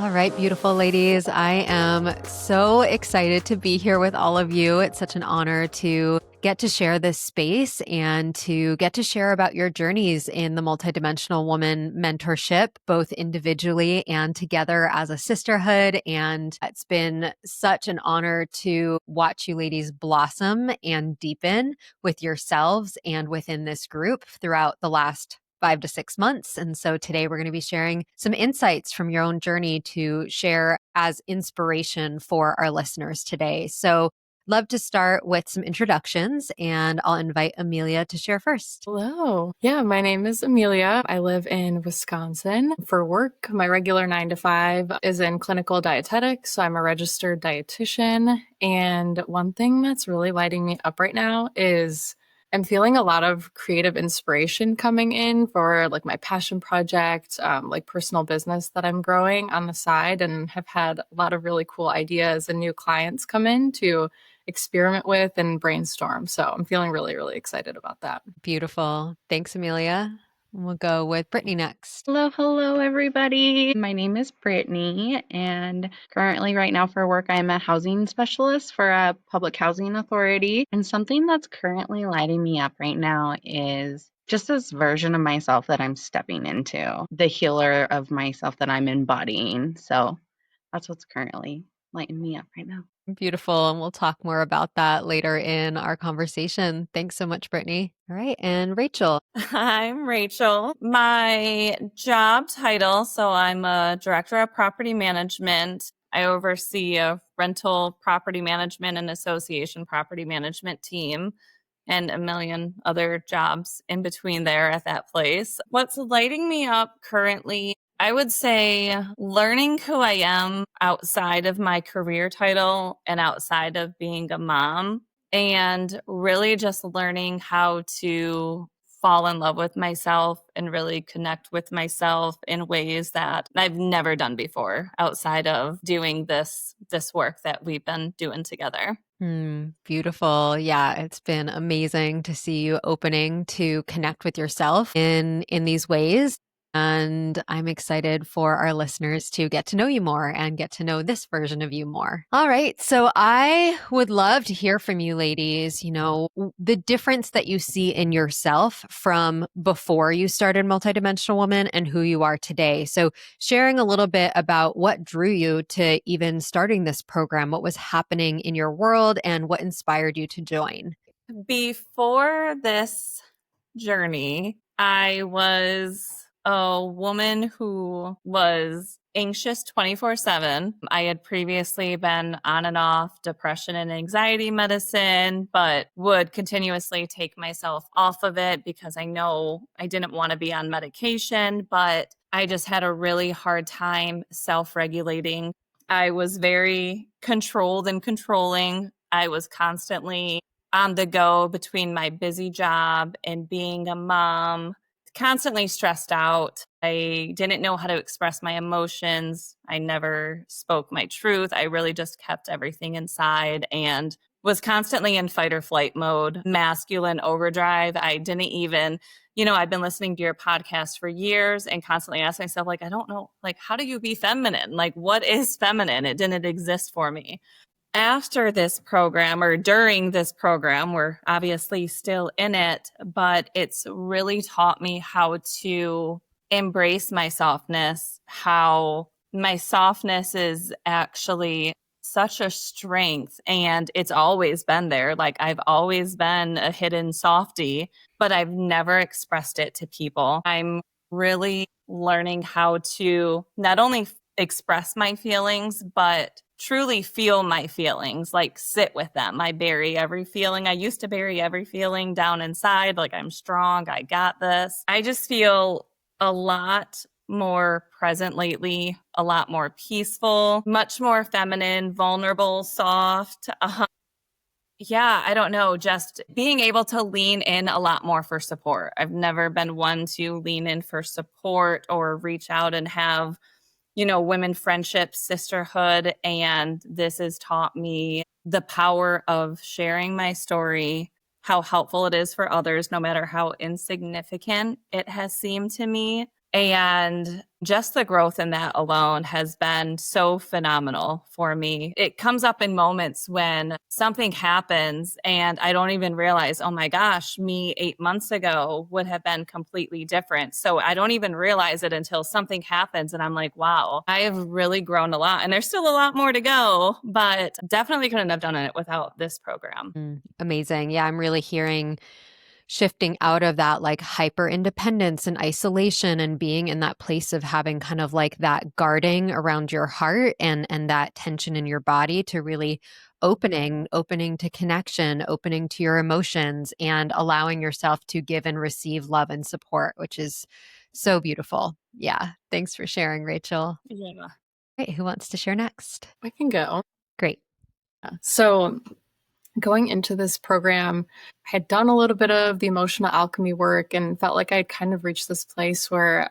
All right, beautiful ladies. I am so excited to be here with all of you. It's such an honor to get to share this space and to get to share about your journeys in the Multidimensional Woman Mentorship, both individually and together as a sisterhood. And it's been such an honor to watch you ladies blossom and deepen with yourselves and within this group throughout the last 5 to 6 months. And so today we're going to be sharing some insights from your own journey to share as inspiration for our listeners today. So love to start with some introductions, and I'll invite Amelia to share first. Hello. Yeah, my name is Amelia. I live in Wisconsin. For work, my regular 9 to 5 is in clinical dietetics. So I'm a registered dietitian. And one thing that's really lighting me up right now is I'm feeling a lot of creative inspiration coming in for like my passion project, like personal business that I'm growing on the side, and have had a lot of really cool ideas and new clients come in to experiment with and brainstorm. So I'm feeling really, really excited about that. Beautiful. Thanks, Amelia. We'll go with Brittany next. Hello, everybody. My name is Brittany, and currently, right now for work, I'm a housing specialist for a public housing authority. And something that's currently lighting me up right now is just this version of myself that I'm stepping into, the healer of myself that I'm embodying. So that's what's currently lighting me up right now. Beautiful. And we'll talk more about that later in our conversation. Thanks so much, Brittany. All right. And Rachel. I'm Rachel. My job title, so I'm a director of property management. I oversee a rental property management and association property management team and a million other jobs in between there at that place. What's lighting me up currently, I would say learning who I am outside of my career title and outside of being a mom, and really just learning how to fall in love with myself and really connect with myself in ways that I've never done before outside of doing this work that we've been doing together. Beautiful. Yeah, it's been amazing to see you opening to connect with yourself in these ways. And I'm excited for our listeners to get to know you more and get to know this version of you more. All right. So I would love to hear from you ladies, the difference that you see in yourself from before you started Multidimensional Woman and who you are today. So sharing a little bit about what drew you to even starting this program, what was happening in your world, and what inspired you to join. Before this journey, I was a woman who was anxious 24/7. I had previously been on and off depression and anxiety medicine, but would continuously take myself off of it because I know I didn't want to be on medication, but I just had a really hard time self-regulating. I was very controlled and controlling. I was constantly on the go between my busy job and being a mom, constantly stressed out. I didn't know how to express my emotions. I never spoke my truth. I really just kept everything inside and was constantly in fight or flight mode, masculine overdrive. I didn't even, I've been listening to your podcast for years and constantly ask myself, like, I don't know, like, how do you be feminine? Like, what is feminine? It didn't exist for me. After this program, or during this program, we're obviously still in it, but it's really taught me how to embrace my softness, how my softness is actually such a strength, and it's always been there. Like, I've always been a hidden softie, but I've never expressed it to people. I'm really learning how to not only express my feelings, but truly feel my feelings, like sit with them. I bury every feeling. I used to bury every feeling down inside, like I'm strong, I got this. I just feel a lot more present lately, a lot more peaceful, much more feminine, vulnerable, soft. Yeah, I don't know, just being able to lean in a lot more for support. I've never been one to lean in for support or reach out and have women friendship, sisterhood. And this has taught me the power of sharing my story, how helpful it is for others, no matter how insignificant it has seemed to me. And just the growth in that alone has been so phenomenal for me. It comes up in moments when something happens and I don't even realize, oh my gosh, me 8 months ago would have been completely different. So I don't even realize it until something happens and I'm like, wow, I have really grown a lot. And there's still a lot more to go, but definitely couldn't have done it without this program. Amazing. Yeah, I'm really hearing shifting out of that like hyper independence and isolation and being in that place of having kind of like that guarding around your heart and that tension in your body to really opening to connection, opening to your emotions and allowing yourself to give and receive love and support, which is so beautiful. Yeah. Thanks for sharing, Rachel. Yeah. Great. Who wants to share next? I can go. Great. So going into this program, I had done a little bit of the emotional alchemy work and felt like I had kind of reached this place where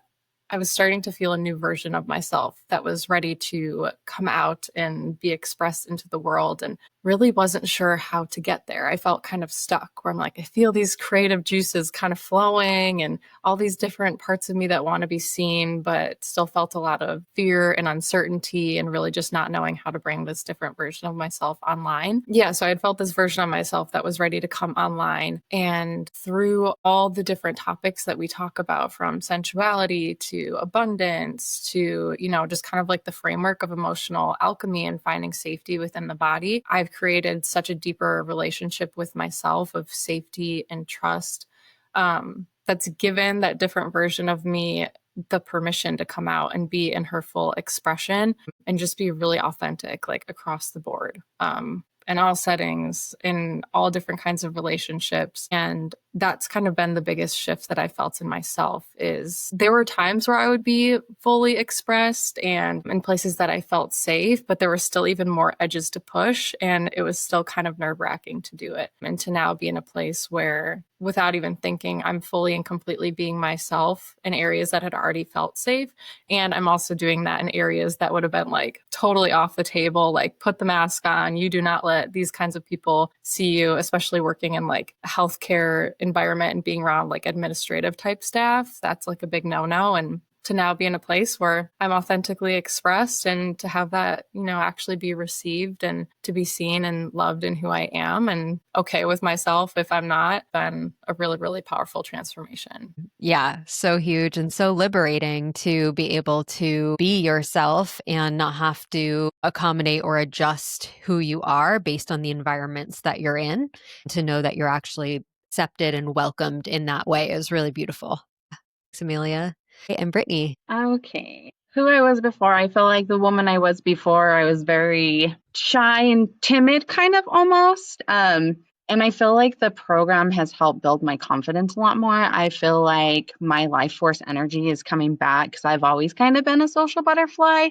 I was starting to feel a new version of myself that was ready to come out and be expressed into the world, and really wasn't sure how to get there. I felt kind of stuck where I'm like, I feel these creative juices kind of flowing and all these different parts of me that want to be seen, but still felt a lot of fear and uncertainty and really just not knowing how to bring this different version of myself online. Yeah, so I had felt this version of myself that was ready to come online. And through all the different topics that we talk about, from sensuality to abundance to, just kind of like the framework of emotional alchemy and finding safety within the body, I've created such a deeper relationship with myself of safety and trust, that's given that different version of me the permission to come out and be in her full expression and just be really authentic, like across the board, in all settings, in all different kinds of relationships. And that's kind of been the biggest shift that I felt in myself. Is there were times where I would be fully expressed and in places that I felt safe, but there were still even more edges to push. And it was still kind of nerve-wracking to do it. And to now be in a place where, without even thinking, I'm fully and completely being myself in areas that had already felt safe. And I'm also doing that in areas that would have been like totally off the table, like put the mask on. You do not let these kinds of people see you, especially working in like a healthcare environment and being around like administrative type staff. That's like a big no-no. And to now be in a place where I'm authentically expressed and to have that, actually be received and to be seen and loved in who I am and okay with myself if I'm not, then a really, really powerful transformation. Yeah, so huge and so liberating to be able to be yourself and not have to accommodate or adjust who you are based on the environments that you're in. To know that you're actually accepted and welcomed in that way is really beautiful. Thanks, Amelia. And Brittany. Okay. Who I was before, I feel like the woman I was before, I was very shy and timid, kind of almost. And I feel like the program has helped build my confidence a lot more. I feel like my life force energy is coming back because I've always kind of been a social butterfly.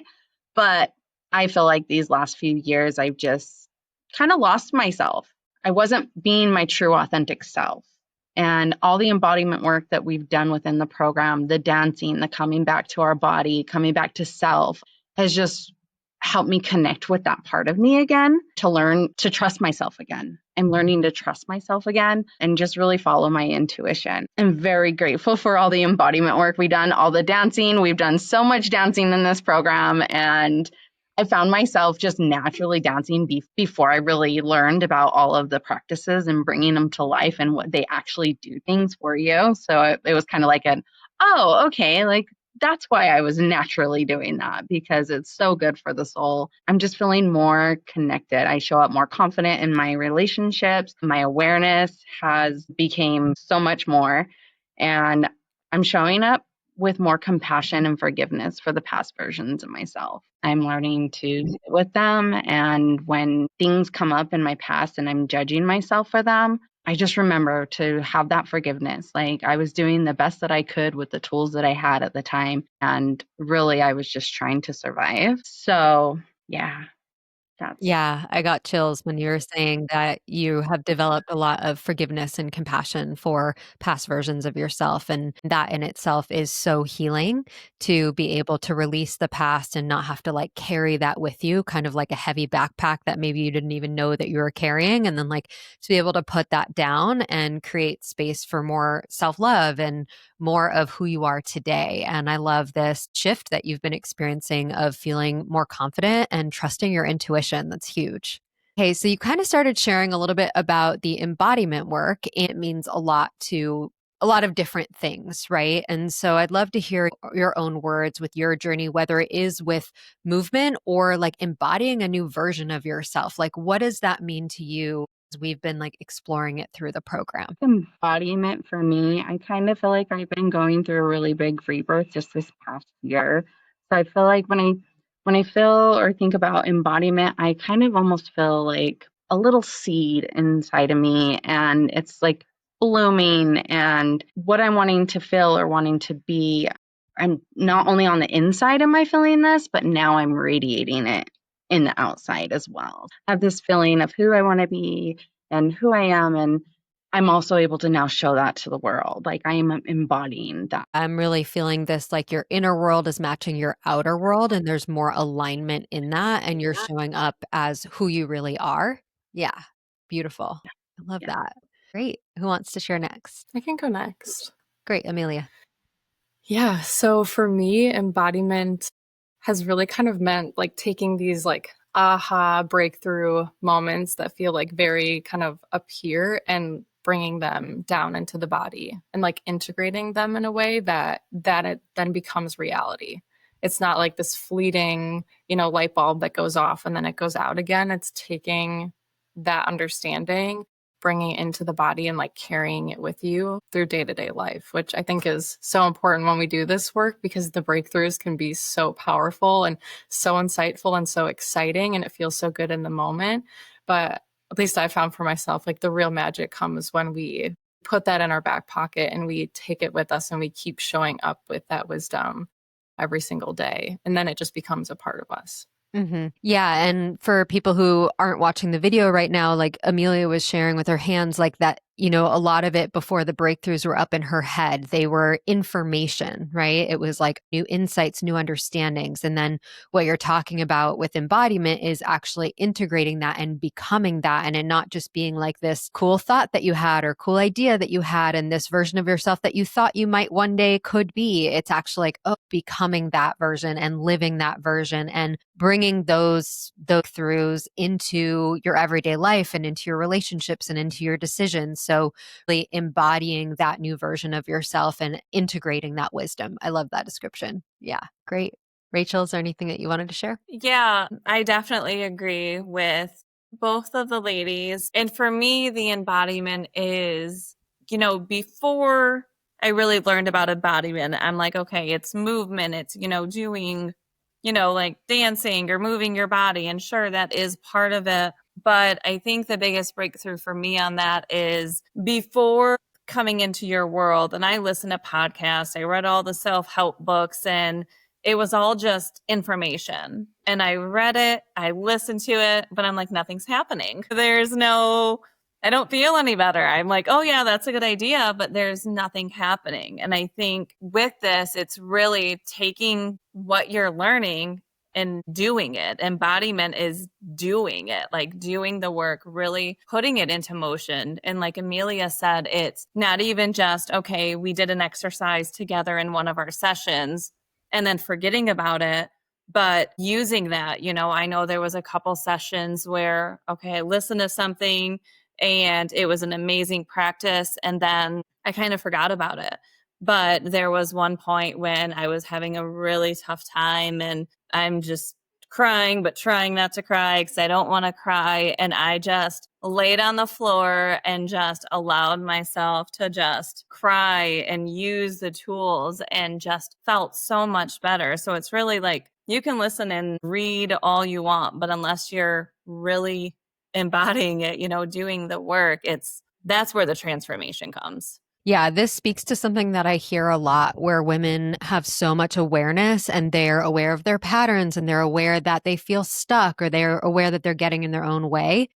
But I feel like these last few years, I've just kind of lost myself. I wasn't being my true, authentic self. And all the embodiment work that we've done within the program, the dancing, the coming back to our body, coming back to self, has just helped me connect with that part of me again, to learn to trust myself again. I'm learning to trust myself again and just really follow my intuition. I'm very grateful for all the embodiment work we've done, all the dancing. We've done so much dancing in this program, and I found myself just naturally dancing before I really learned about all of the practices and bringing them to life and what they actually do things for you. So it was kind of like oh, okay, like that's why I was naturally doing that, because it's so good for the soul. I'm just feeling more connected. I show up more confident in my relationships. My awareness has become so much more, and I'm showing up with more compassion and forgiveness for the past versions of myself. I'm learning to sit with them. And when things come up in my past and I'm judging myself for them, I just remember to have that forgiveness. Like, I was doing the best that I could with the tools that I had at the time. And really, I was just trying to survive. So, yeah. Yeah, I got chills when you were saying that you have developed a lot of forgiveness and compassion for past versions of yourself. And that in itself is so healing, to be able to release the past and not have to like carry that with you, kind of like a heavy backpack that maybe you didn't even know that you were carrying. And then like to be able to put that down and create space for more self-love and more of who you are today. And I love this shift that you've been experiencing of feeling more confident and trusting your intuition. That's huge. Okay, so you kind of started sharing a little bit about the embodiment work, and it means a lot to a lot of different things, right? And so I'd love to hear your own words with your journey, whether it is with movement or like embodying a new version of yourself. Like, what does that mean to you as we've been like exploring it through the program? Embodiment for me, I kind of feel like I've been going through a really big rebirth just this past year. So I feel like when I feel or think about embodiment, I kind of almost feel like a little seed inside of me, and it's like blooming, and what I'm wanting to feel or wanting to be. I'm not only on the inside am I feeling this, but now I'm radiating it in the outside as well. I have this feeling of who I want to be and who I am, and I'm also able to now show that to the world. Like I am embodying that. I'm really feeling this like your inner world is matching your outer world, and there's more alignment in that, and you're showing up as who you really are. Yeah, beautiful. I love Yeah. that. Great. Who wants to share next? I can go next. Great, Amelia. Yeah. So for me, embodiment has really kind of meant like taking these like aha breakthrough moments that feel like very kind of up here and bringing them down into the body and like integrating them in a way that it then becomes reality. It's not like this fleeting, light bulb that goes off and then it goes out again. It's taking that understanding, bringing it into the body and like carrying it with you through day-to-day life, which I think is so important when we do this work because the breakthroughs can be so powerful and so insightful and so exciting, and it feels so good in the moment. But at least I found for myself, like the real magic comes when we put that in our back pocket and we take it with us and we keep showing up with that wisdom every single day. And then it just becomes a part of us. Yeah. And for people who aren't watching the video right now, like Amelia was sharing with her hands, like that, a lot of it before the breakthroughs were up in her head. They were information, right? It was like new insights, new understandings. And then what you're talking about with embodiment is actually integrating that and becoming that, and it not just being like this cool thought that you had or cool idea that you had and this version of yourself that you thought you might one day could be. It's actually like, becoming that version and living that version and bringing those throughs into your everyday life and into your relationships and into your decisions. So really embodying that new version of yourself and integrating that wisdom. I love that description. Yeah, great. Rachel, is there anything that you wanted to share? Yeah, I definitely agree with both of the ladies. And for me, the embodiment is, before I really learned about embodiment, I'm like, okay, it's movement. It's, doing, like dancing or moving your body. And sure, that is part of it. But I think the biggest breakthrough for me on that is before coming into your world, and I listen to podcasts, I read all the self-help books, and it was all just information. And I read it, I listened to it, but I'm like, nothing's happening. I don't feel any better. I'm like, oh yeah, that's a good idea, but there's nothing happening. And I think with this, it's really taking what you're learning and doing it. Embodiment is doing it, like doing the work, really putting it into motion. And like Amelia said, it's not even just, okay, we did an exercise together in one of our sessions and then forgetting about it, but using that. I know there was a couple sessions where, okay, I listened to something and it was an amazing practice, and then I kind of forgot about it. But there was one point when I was having a really tough time and I'm just crying, but trying not to cry because I don't want to cry. And I just laid on the floor and just allowed myself to just cry and use the tools and just felt so much better. So it's really like you can listen and read all you want, but unless you're really embodying it, doing the work, that's where the transformation comes. Yeah, this speaks to something that I hear a lot where women have so much awareness and they're aware of their patterns and they're aware that they feel stuck or they're aware that they're getting in their own way.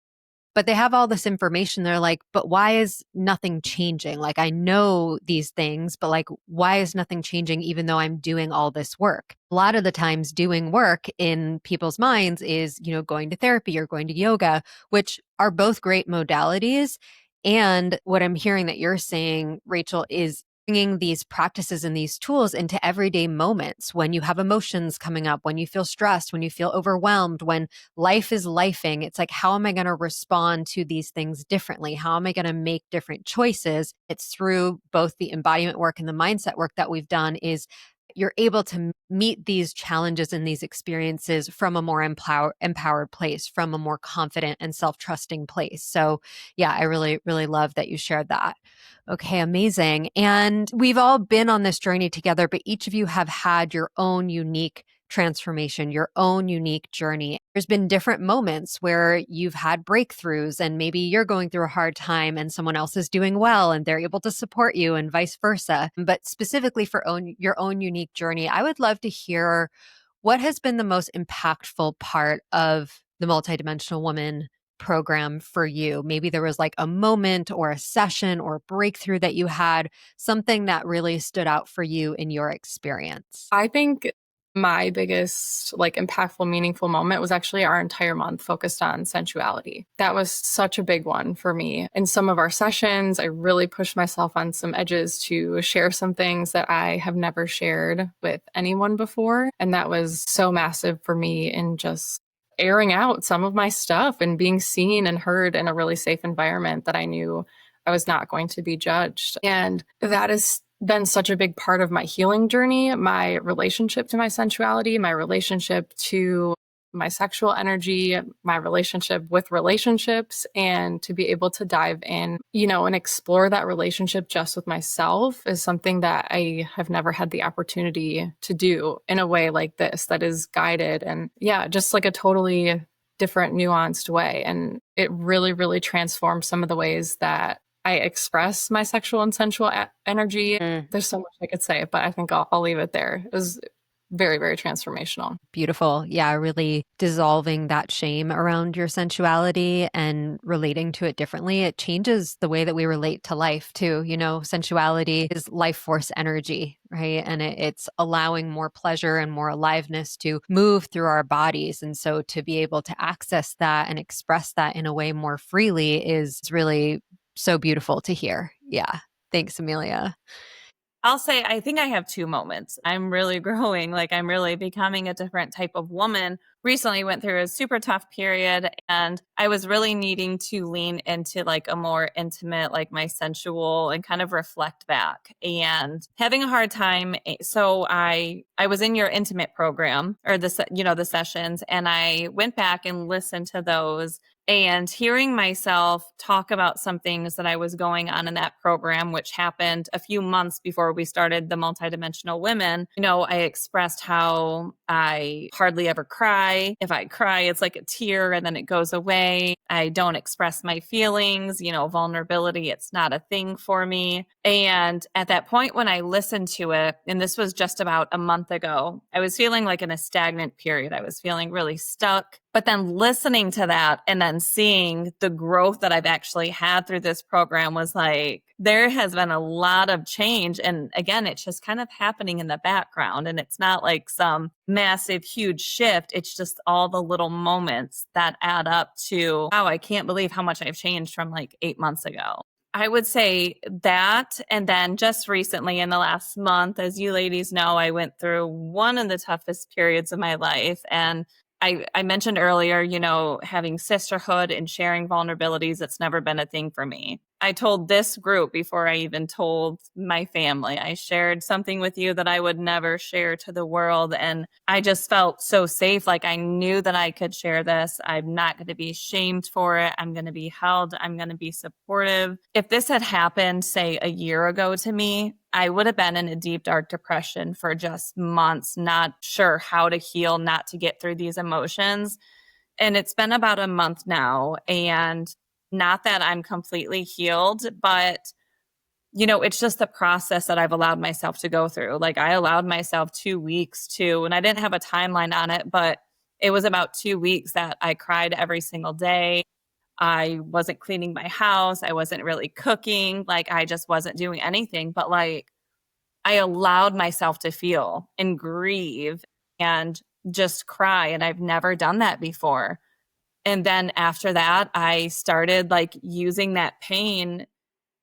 But they have all this information. They're like, but why is nothing changing? Like, I know these things, but like, why is nothing changing even though I'm doing all this work? A lot of the times doing work in people's minds is, going to therapy or going to yoga, which are both great modalities. And what I'm hearing that you're saying, Rachel, is bringing these practices and these tools into everyday moments when you have emotions coming up, when you feel stressed, when you feel overwhelmed, when life is lifing. It's like, how am I going to respond to these things differently? How am I going to make different choices? It's through both the embodiment work and the mindset work that we've done is you're able to meet these challenges and these experiences from a more empowered place, from a more confident and self-trusting place. So yeah, I really, really love that you shared that. Okay, amazing. And we've all been on this journey together, but each of you have had your own unique transformation, your own unique journey. There's been different moments where you've had breakthroughs, and maybe you're going through a hard time and someone else is doing well and they're able to support you, and vice versa. But specifically for your own unique journey, I would love to hear what has been the most impactful part of the Multidimensional Woman program for you. Maybe there was like a moment or a session or a breakthrough that you had, something that really stood out for you in your experience. I think my biggest impactful, meaningful moment was actually our entire month focused on sensuality. That was such a big one for me. In some of our sessions, I really pushed myself on some edges to share some things that I have never shared with anyone before. And that was so massive for me in just airing out some of my stuff and being seen and heard in a really safe environment that I knew I was not going to be judged. And that has been such a big part of my healing journey, my relationship to my sensuality, my relationship to my sexual energy, my relationship with relationships, and to be able to dive in, and explore that relationship just with myself is something that I have never had the opportunity to do in a way like this that is guided and just like a totally different, nuanced way. And it really, really transformed some of the ways that I express my sexual and sensual energy. There's so much I could say, but I think I'll leave it there. It was very, very transformational. Beautiful. Yeah, really dissolving that shame around your sensuality and relating to it differently. It changes the way that we relate to life too. Sensuality is life force energy, right? And it's allowing more pleasure and more aliveness to move through our bodies. And so to be able to access that and express that in a way more freely is really so beautiful to hear. Yeah. Thanks, Amelia. I'll say, I think I have two moments. I'm really growing, I'm really becoming a different type of woman. Recently went through a super tough period and I was really needing to lean into a more intimate, my sensual and kind of reflect back and having a hard time. So I was in your intimate program or the sessions, and I went back and listened to those. And hearing myself talk about some things that I was going on in that program, which happened a few months before we started the Multidimensional Women, I expressed how I hardly ever cry. If I cry, it's like a tear and then it goes away. I don't express my feelings, vulnerability, it's not a thing for me. And at that point when I listened to it, and this was just about a month ago, I was feeling in a stagnant period. I was feeling really stuck. But then listening to that and then seeing the growth that I've actually had through this program was there has been a lot of change. And again, it's just kind of happening in the background. And it's not some massive, huge shift. It's just all the little moments that add up to, wow, I can't believe how much I've changed from 8 months ago. I would say that. And then just recently in the last month, as you ladies know, I went through one of the toughest periods of my life. And I mentioned earlier, having sisterhood and sharing vulnerabilities, it's never been a thing for me. I told this group before I even told my family. I shared something with you that I would never share to the world. And I just felt so safe. I knew that I could share this. I'm not going to be shamed for it. I'm going to be held. I'm going to be supportive. If this had happened, say, a year ago to me, I would have been in a deep, dark depression for just months, not sure how to heal, not to get through these emotions. And it's been about a month now. And not that I'm completely healed, but, it's just the process that I've allowed myself to go through. I allowed myself 2 weeks and I didn't have a timeline on it, but it was about 2 weeks that I cried every single day. I wasn't cleaning my house. I wasn't really cooking. I just wasn't doing anything. But I allowed myself to feel and grieve and just cry. And I've never done that before. And then after that, I started using that pain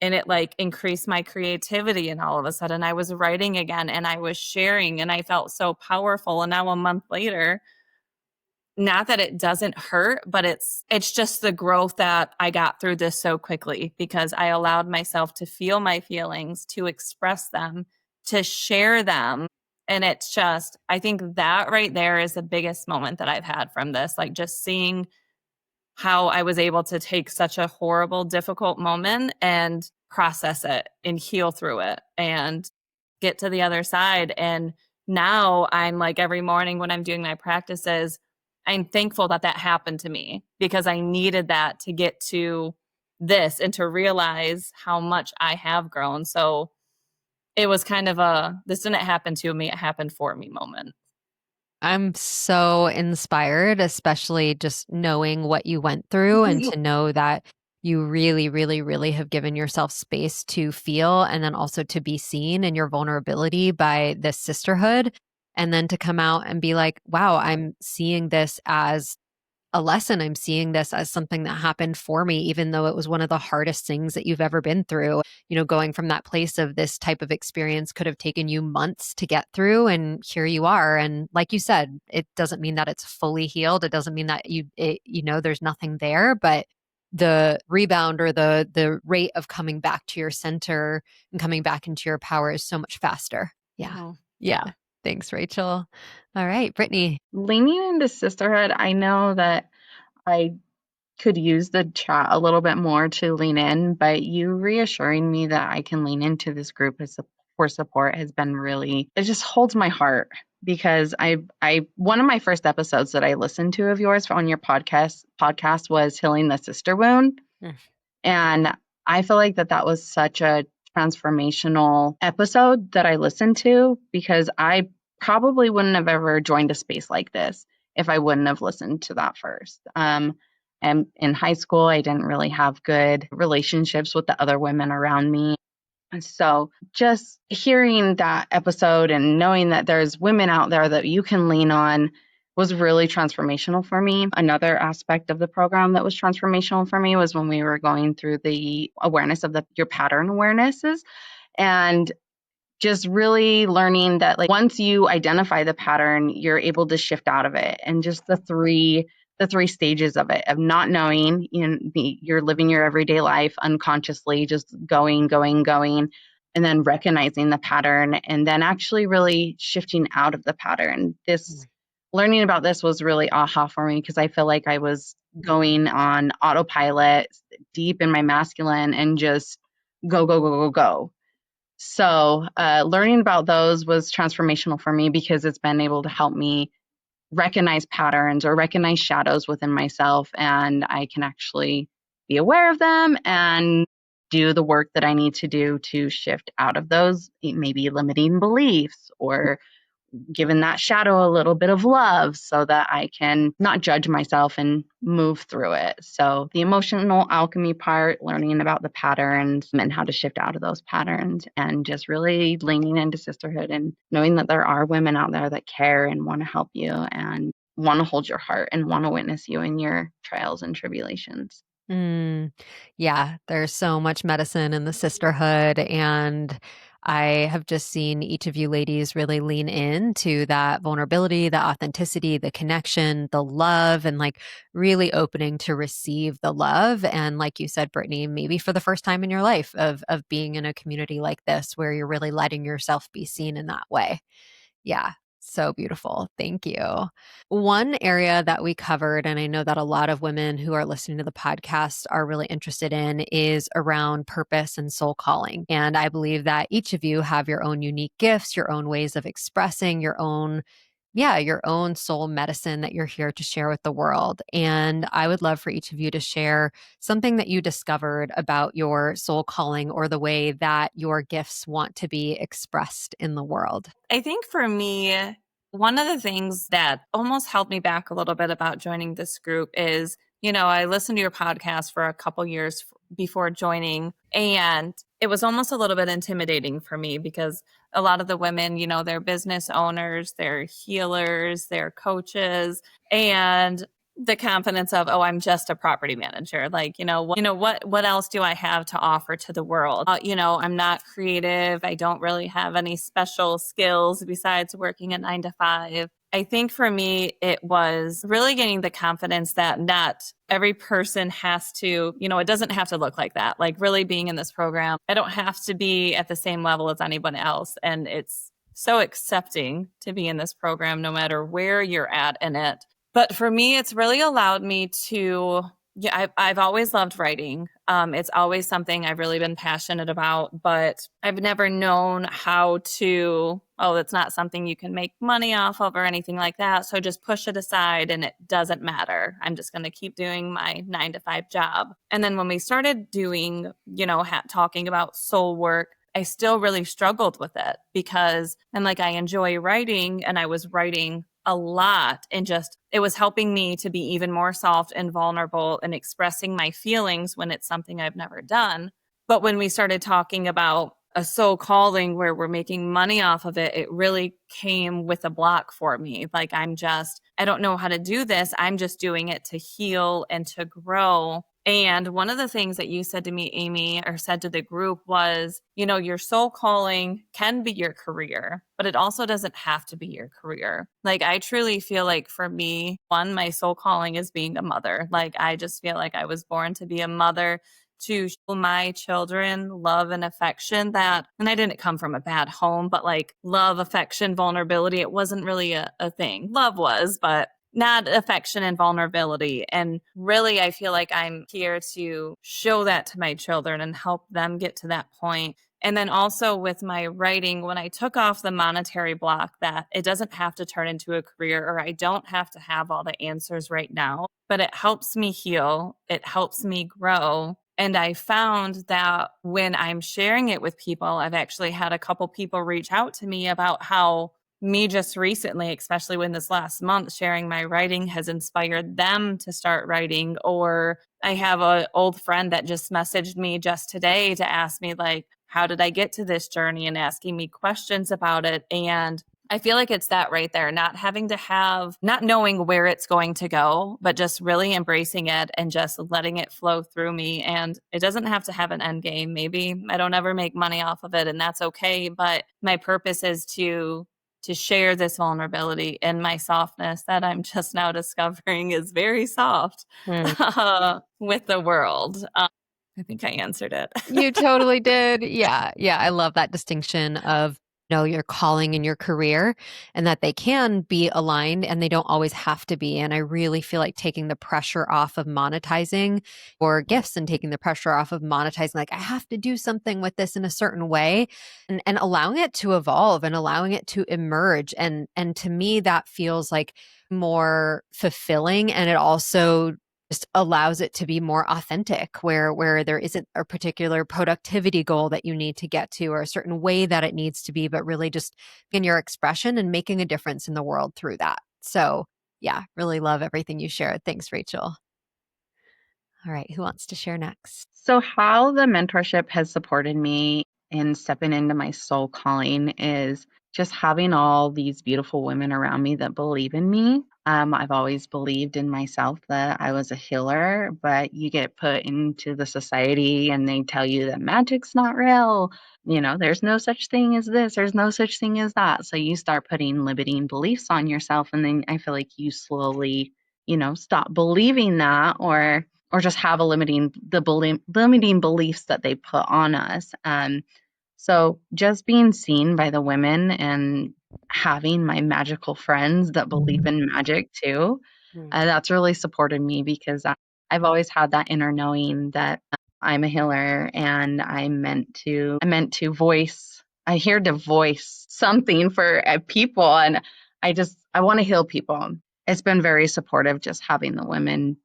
and it like increased my creativity. And all of a sudden I was writing again and I was sharing and I felt so powerful. And now a month later, not that it doesn't hurt, but it's just the growth that I got through this so quickly because I allowed myself to feel my feelings, to express them, to share them. And it's just, I think that right there is the biggest moment that I've had from this, like just seeing how I was able to take such a horrible, difficult moment and process it and heal through it and get to the other side. And now I'm like every morning when I'm doing my practices, I'm thankful that that happened to me because I needed that to get to this and to realize how much I have grown. So it was kind of a, this didn't happen to me, it happened for me moment. I'm so inspired, especially just knowing what you went through and to know that you really, really, really have given yourself space to feel and then also to be seen in your vulnerability by this sisterhood. And then to come out and be like, wow, I'm seeing this as a lesson. I'm seeing this as something that happened for me, even though it was one of the hardest things that you've ever been through. Going from that place of this type of experience could have taken you months to get through, and here you are. And like you said, it doesn't mean that it's fully healed. It doesn't mean that there's nothing there, but the rebound or the rate of coming back to your center and coming back into your power is so much faster. Yeah. Mm-hmm. Yeah. Thanks, Rachel. All right, Brittany. Leaning into sisterhood, I know that I could use the chat a little bit more to lean in, but you reassuring me that I can lean into this group for support has been really, it just holds my heart because one of my first episodes that I listened to of yours on your podcast was Healing the Sister Wound. And I feel like that was such a transformational episode that I listened to because I probably wouldn't have ever joined a space like this if I wouldn't have listened to that first. And in high school, I didn't really have good relationships with the other women around me. And so just hearing that episode and knowing that there's women out there that you can lean on was really transformational for me. Another aspect of the program that was transformational for me was when we were going through the awareness of your pattern awarenesses and just really learning that like once you identify the pattern, you're able to shift out of it. And just the three stages of it, of not knowing, you're living your everyday life unconsciously, just going, and then recognizing the pattern and then actually really shifting out of the pattern. Learning about this was really aha for me because I feel like I was going on autopilot deep in my masculine and just go. So learning about those was transformational for me because it's been able to help me recognize patterns or recognize shadows within myself, and I can actually be aware of them and do the work that I need to do to shift out of those maybe limiting beliefs or given that shadow a little bit of love so that I can not judge myself and move through it. So the emotional alchemy part, learning about the patterns and how to shift out of those patterns and just really leaning into sisterhood and knowing that there are women out there that care and want to help you and want to hold your heart and want to witness you in your trials and tribulations. Yeah, there's so much medicine in the sisterhood. And I have just seen each of you ladies really lean into that vulnerability, the authenticity, the connection, the love, and like really opening to receive the love. And like you said, Brittany, maybe for the first time in your life of being in a community like this where you're really letting yourself be seen in that way. Yeah. So beautiful. Thank you. One area that we covered, and I know that a lot of women who are listening to the podcast are really interested in, is around purpose and soul calling. And I believe that each of you have your own unique gifts, your own ways of expressing your own soul medicine that you're here to share with the world. And I would love for each of you to share something that you discovered about your soul calling or the way that your gifts want to be expressed in the world. I think for me, one of the things that almost held me back a little bit about joining this group is, I listened to your podcast for a couple years before joining, and it was almost a little bit intimidating for me because a lot of the women, they're business owners, they're healers, they're coaches. And the confidence of, oh, I'm just a property manager. Like, what else do I have to offer to the world? I'm not creative. I don't really have any special skills besides working a 9 to 5. I think for me, it was really getting the confidence that not every person has to, it doesn't have to look like that. Like really being in this program, I don't have to be at the same level as anyone else. And it's so accepting to be in this program, no matter where you're at in it. But for me, it's really allowed me to, I've always loved writing. It's always something I've really been passionate about, but I've never known how to, that's not something you can make money off of or anything like that. So just push it aside and it doesn't matter. I'm just going to keep doing my 9 to 5 job. And then when we started doing, talking about soul work, I still really struggled with it because I'm like, I enjoy writing and I was writing a lot and just it was helping me to be even more soft and vulnerable and expressing my feelings when it's something I've never done. But when we started talking about a soul calling where we're making money off of it, it really came with a block for me. Like I don't know how to do this. I'm just doing it to heal and to grow. And one of the things that you said to me, Amy, or said to the group was, your soul calling can be your career, but it also doesn't have to be your career. Like, I truly feel like for me, my soul calling is being a mother. Like, I just feel like I was born to be a mother, to show my children love and affection and I didn't come from a bad home, but like love, affection, vulnerability, it wasn't really a thing. Love was, but not affection and vulnerability. And really, I feel like I'm here to show that to my children and help them get to that point. And then also with my writing, when I took off the monetary block, that it doesn't have to turn into a career or I don't have to have all the answers right now, but it helps me heal. It helps me grow. And I found that when I'm sharing it with people, I've actually had a couple people reach out to me about how me just recently, especially when this last month, sharing my writing has inspired them to start writing. Or I have an old friend that just messaged me just today to ask me, like, how did I get to this journey, and asking me questions about it. And I feel like it's that right there, not knowing where it's going to go, but just really embracing it and just letting it flow through me. And it doesn't have to have an end game. Maybe I don't ever make money off of it and that's okay. But my purpose is to share this vulnerability and my softness that I'm just now discovering is very soft with the world. I think I answered it. You totally did. Yeah. Yeah. I love that distinction of your calling in your career and that they can be aligned and they don't always have to be. And I really feel like taking the pressure off of monetizing or gifts and taking the pressure off of monetizing, like I have to do something with this in a certain way and allowing it to evolve and allowing it to emerge. And to me, that feels like more fulfilling. And it also just allows it to be more authentic where there isn't a particular productivity goal that you need to get to or a certain way that it needs to be, but really just in your expression and making a difference in the world through that. So yeah, really love everything you shared. Thanks, Rachel. All right, who wants to share next? So how the mentorship has supported me in stepping into my soul calling is just having all these beautiful women around me that believe in me. I've always believed in myself that I was a healer, but you get put into the society and they tell you that magic's not real. There's no such thing as this, there's no such thing as that. So you start putting limiting beliefs on yourself. And then I feel like you slowly, stop believing that or just have limiting beliefs that they put on us. So just being seen by the women and having my magical friends that believe in magic too, that's really supported me because I've always had that inner knowing that I'm a healer and I'm meant to voice. I'm here to voice something for people, and I want to heal people. It's been very supportive just having the women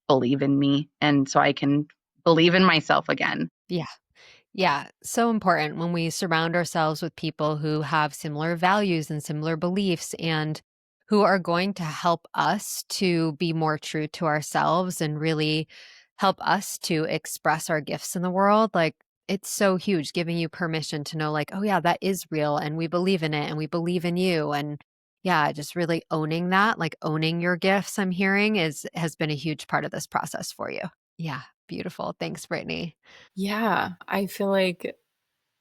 believe in me, and so I can believe in myself again. Yeah. Yeah, so important when we surround ourselves with people who have similar values and similar beliefs and who are going to help us to be more true to ourselves and really help us to express our gifts in the world. Like, it's so huge, giving you permission to know, like, oh, yeah, that is real. And we believe in it and we believe in you. And Yeah, just really owning that, like owning your gifts, I'm hearing has been a huge part of this process for you. Yeah, beautiful. Thanks, Brittany. Yeah, I feel like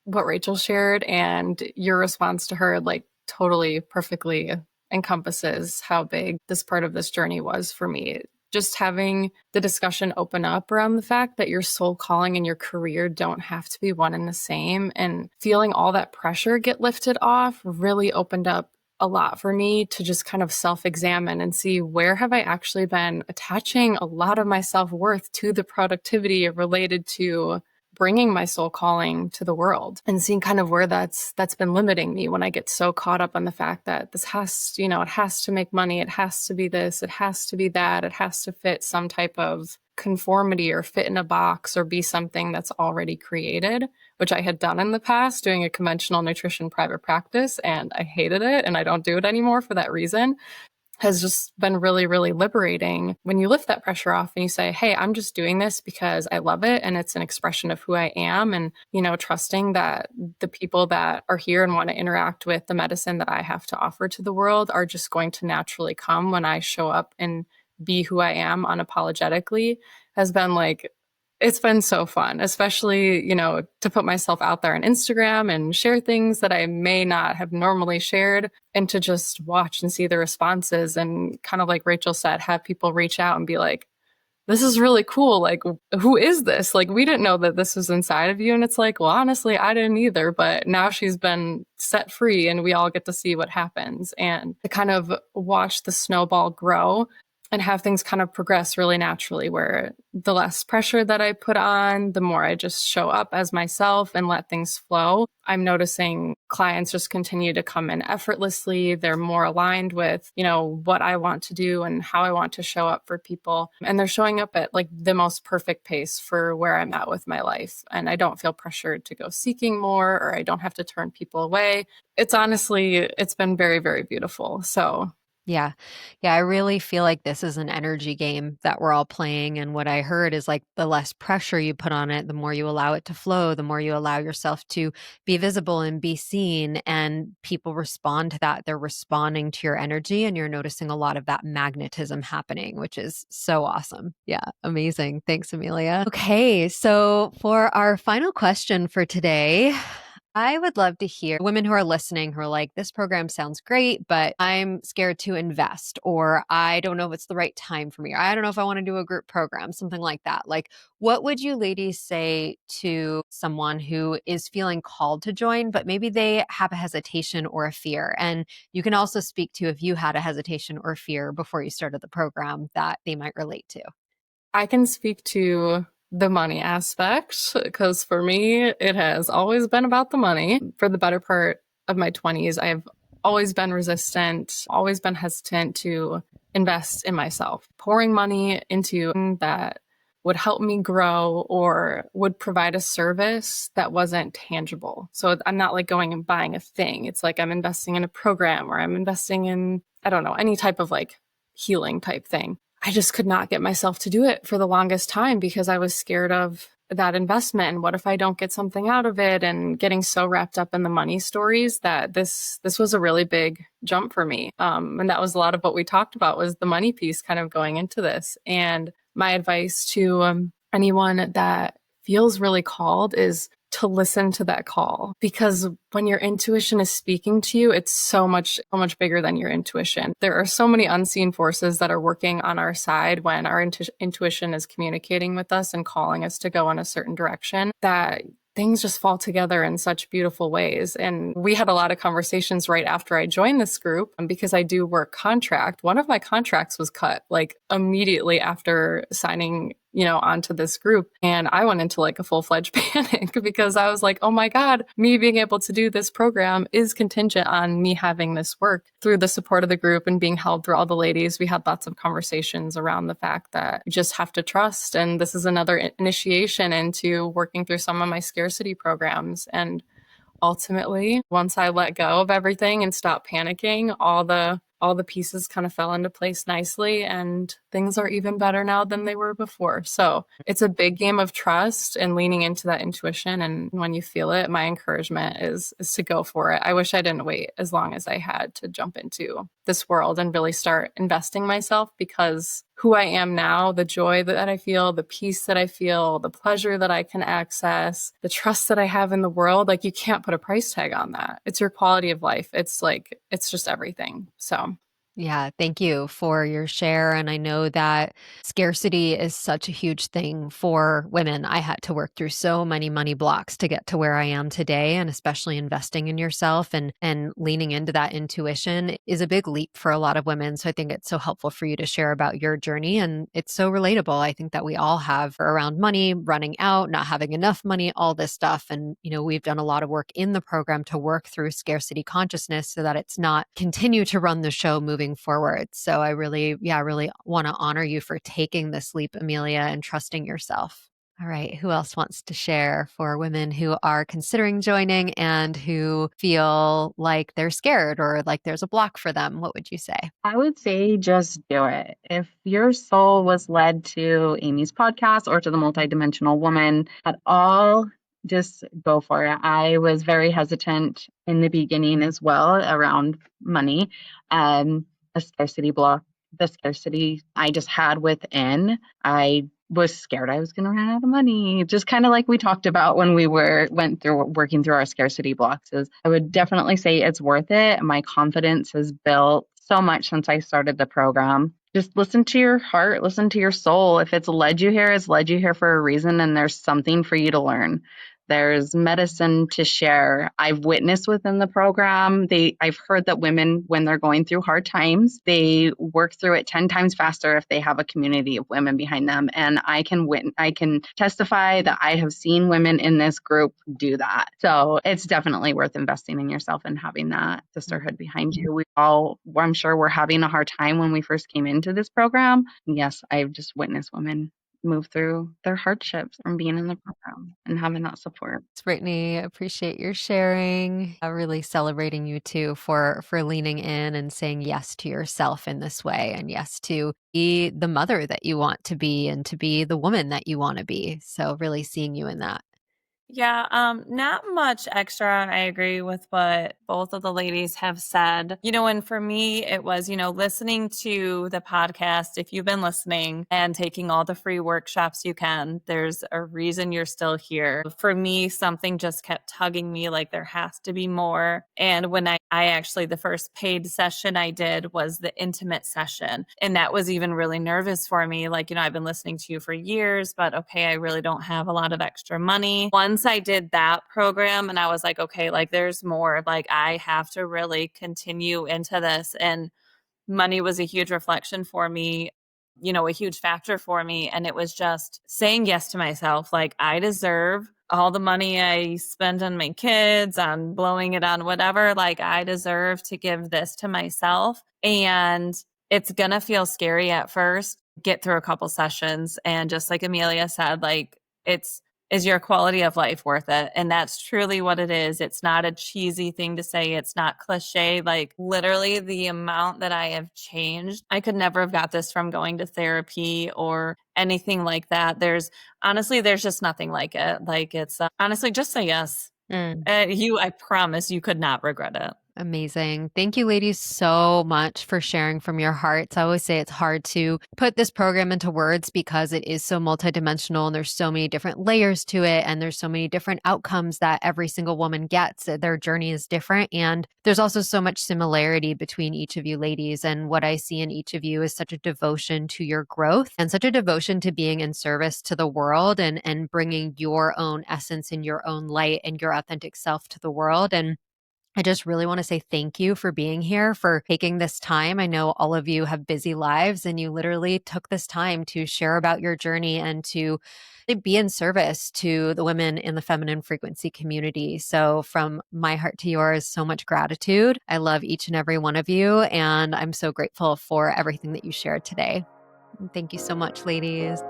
what Rachel shared and your response to her, like, totally perfectly encompasses how big this part of this journey was for me. Just having the discussion open up around the fact that your soul calling and your career don't have to be one and the same, and feeling all that pressure get lifted off really opened up a lot for me to just kind of self-examine and see, where have I actually been attaching a lot of my self-worth to the productivity related to bringing my soul calling to the world, and seeing kind of where that's been limiting me when I get so caught up on the fact that this has, it has to make money, it has to be this, it has to be that, it has to fit some type of conformity or fit in a box or be something that's already created, which I had done in the past doing a conventional nutrition private practice, and I hated it and I don't do it anymore for that reason. Has just been really, really liberating when you lift that pressure off and you say, hey, I'm just doing this because I love it and it's an expression of who I am. And, trusting that the people that are here and want to interact with the medicine that I have to offer to the world are just going to naturally come when I show up and be who I am unapologetically, has been like, it's been so fun, especially, to put myself out there on Instagram and share things that I may not have normally shared, and to just watch and see the responses, and kind of like Rachel said, have people reach out and be like, this is really cool. Like, who is this? Like, we didn't know that this was inside of you. And it's like, well, honestly, I didn't either, but now she's been set free and we all get to see what happens, and to kind of watch the snowball grow and have things kind of progress really naturally, where the less pressure that I put on, the more I just show up as myself and let things flow. I'm noticing clients just continue to come in effortlessly. They're more aligned with, what I want to do and how I want to show up for people. And they're showing up at like the most perfect pace for where I'm at with my life. And I don't feel pressured to go seeking more, or I don't have to turn people away. It's been very, very beautiful. So Yeah. Yeah, I really feel like this is an energy game that we're all playing. And what I heard is like the less pressure you put on it, the more you allow it to flow, the more you allow yourself to be visible and be seen. And people respond to that. They're responding to your energy, and you're noticing a lot of that magnetism happening, which is so awesome. Yeah, amazing. Thanks, Amelia. Okay. So for our final question for today, I would love to hear women who are listening who are like, this program sounds great, but I'm scared to invest, or I don't know if it's the right time for me, or I don't know if I want to do a group program, something like that. Like, what would you ladies say to someone who is feeling called to join, but maybe they have a hesitation or a fear? And you can also speak to if you had a hesitation or fear before you started the program that they might relate to. I can speak to the money aspect, because for me, it has always been about the money. For the better part of my 20s, I've always been resistant, always been hesitant to invest in myself. Pouring money into that would help me grow or would provide a service that wasn't tangible. So I'm not like going and buying a thing. It's like I'm investing in a program, or I'm investing in, I don't know, any type of like healing type thing. I just could not get myself to do it for the longest time because I was scared of that investment. And what if I don't get something out of it? And getting so wrapped up in the money stories that this was a really big jump for me. And that was a lot of what we talked about, was the money piece kind of going into this. And my advice to anyone that feels really called is to listen to that call, because when your intuition is speaking to you, it's so much bigger than your intuition. There are so many unseen forces that are working on our side when our intuition is communicating with us and calling us to go in a certain direction, that things just fall together in such beautiful ways. And we had a lot of conversations right after I joined this group, because I do work contract. One of my contracts was cut like immediately after signing onto this group. And I went into like a full-fledged panic, because I was like, oh my God, me being able to do this program is contingent on me having this work. Through the support of the group and being held through all the ladies, we had lots of conversations around the fact that you just have to trust. And this is another initiation into working through some of my scarcity programs. And ultimately, once I let go of everything and stop panicking, all the all the pieces kind of fell into place nicely, and things are even better now than they were before. So it's a big game of trust and leaning into that intuition. And when you feel it, my encouragement is to go for it. I wish I didn't wait as long as I had to jump into this world and really start investing myself, because who I am now, the joy that I feel, the peace that I feel, the pleasure that I can access, the trust that I have in the world, like you can't put a price tag on that. It's your quality of life. It's like, it's just everything. So Yeah, thank you for your share. And I know that scarcity is such a huge thing for women. I had to work through so many money blocks to get to where I am today, and especially investing in yourself and leaning into that intuition is a big leap for a lot of women. So I think it's so helpful for you to share about your journey, and it's so relatable. I think that we all have around money, running out, not having enough money, all this stuff. And we've done a lot of work in the program to work through scarcity consciousness so that it's not continue to run the show moving forward. So I really want to honor you for taking this leap, Amelia, and trusting yourself. All right. Who else wants to share for women who are considering joining and who feel like they're scared or like there's a block for them? What would you say? I would say just do it. If your soul was led to Amy's podcast or to the Multidimensional Woman at all, just go for it. I was very hesitant in the beginning as well around money, a scarcity block, the scarcity I just had within. I was scared I was going to run out of money. Just kind of like we talked about when we went through working through our scarcity blocks. Is I would definitely say it's worth it. My confidence has built so much since I started the program. Just listen to your heart, listen to your soul. If it's led you here, it's led you here for a reason, and there's something for you to learn. There's medicine to share. I've witnessed within the program, I've heard that women, when they're going through hard times, they work through it 10 times faster if they have a community of women behind them. And I can testify that I have seen women in this group do that. So it's definitely worth investing in yourself and having that sisterhood behind you. I'm sure we're having a hard time when we first came into this program. Yes, I've just witnessed women move through their hardships from being in the program and having that support. Brittany, appreciate your sharing. Really celebrating you too for leaning in and saying yes to yourself in this way, and yes to be the mother that you want to be and to be the woman that you want to be. So really seeing you in that. Yeah, not much extra. I agree with what both of the ladies have said. And for me, it was, listening to the podcast. If you've been listening and taking all the free workshops you can, there's a reason you're still here. For me, something just kept tugging me like there has to be more. And when I actually, the first paid session I did was the intimate session. And that was even really nervous for me. Like, I've been listening to you for years, but okay, I really don't have a lot of extra money. Once I did that program and I was like, okay, like there's more, like I have to really continue into this. And money was a huge reflection for me, a huge factor for me. And it was just saying yes to myself. Like I deserve all the money I spend on my kids, on blowing it on whatever. Like I deserve to give this to myself. And it's going to feel scary at first, get through a couple sessions. And just like Amelia said, like is your quality of life worth it? And that's truly what it is. It's not a cheesy thing to say. It's not cliche. Like literally the amount that I have changed, I could never have got this from going to therapy or anything like that. There's just nothing like it. Like it's honestly just say yes. I promise you could not regret it. Amazing. Thank you, ladies, so much for sharing from your hearts. I always say it's hard to put this program into words because it is so multidimensional and there's so many different layers to it. And there's so many different outcomes that every single woman gets. Their journey is different. And there's also so much similarity between each of you ladies. And what I see in each of you is such a devotion to your growth and such a devotion to being in service to the world and bringing your own essence and your own light and your authentic self to the world. And I just really want to say thank you for being here, for taking this time. I know all of you have busy lives and you literally took this time to share about your journey and to be in service to the women in the feminine frequency community. So from my heart to yours, so much gratitude. I love each and every one of you. And I'm so grateful for everything that you shared today. Thank you so much, ladies.